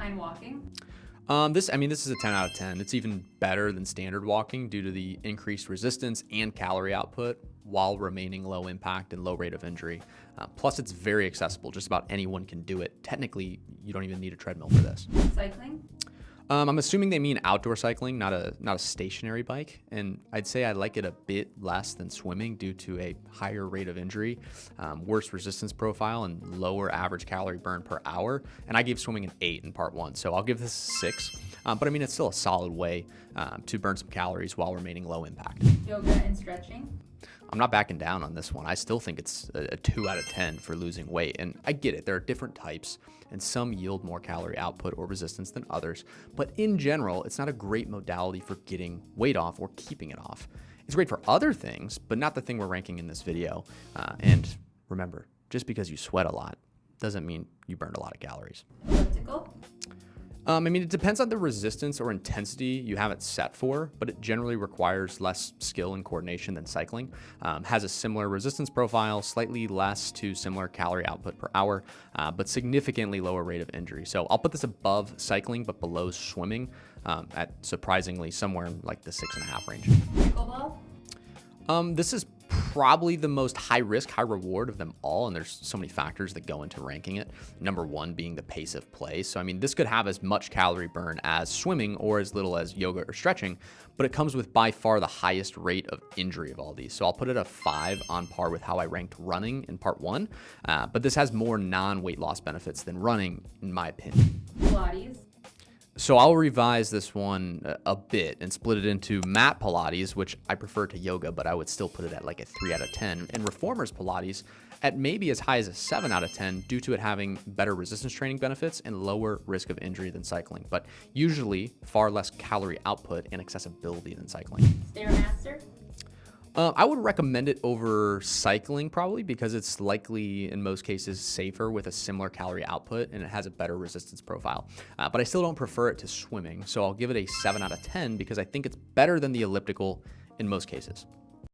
time walking? This is a 10 out of 10. It's even better than standard walking due to the increased resistance and calorie output while remaining low impact and low rate of injury. Plus, it's very accessible. Just about anyone can do it. Technically, you don't even need a treadmill for this. Cycling? I'm assuming they mean outdoor cycling, not a stationary bike. And I'd say I like it a bit less than swimming due to a higher rate of injury, worse resistance profile, and lower average calorie burn per hour. And I gave swimming an 8 in part 1, so I'll give this a 6. But it's still a solid way to burn some calories while remaining low impact. Yoga and stretching? I'm not backing down on this one. I still think it's a 2 out of 10 for losing weight. And I get it. There are different types, and some yield more calorie output or resistance than others. But in general, it's not a great modality for getting weight off or keeping it off. It's great for other things, but not the thing we're ranking in this video. And remember, just because you sweat a lot doesn't mean you burned a lot of calories. Elliptical? It depends on the resistance or intensity you have it set for, but it generally requires less skill and coordination than cycling. Has a similar resistance profile, slightly less to similar calorie output per hour, but significantly lower rate of injury. So I'll put this above cycling, but below swimming at surprisingly somewhere in like the 6.5 range. Pickleball? This is probably the most high risk, high reward of them all. And there's so many factors that go into ranking it. Number one being the pace of play. So, this could have as much calorie burn as swimming or as little as yoga or stretching, but it comes with by far the highest rate of injury of all these. So I'll put it a 5 on par with how I ranked running in part 1. But this has more non-weight loss benefits than running, in my opinion. Pilates? So I'll revise this one a bit and split it into mat Pilates, which I prefer to yoga, but I would still put it at like a 3 out of 10, and reformers Pilates at maybe as high as a 7 out of 10 due to it having better resistance training benefits and lower risk of injury than cycling, but usually far less calorie output and accessibility than cycling. Stairmaster? I would recommend it over cycling probably because it's likely in most cases safer with a similar calorie output and it has a better resistance profile. But I still don't prefer it to swimming, so I'll give it a 7 out of 10 because I think it's better than the elliptical in most cases.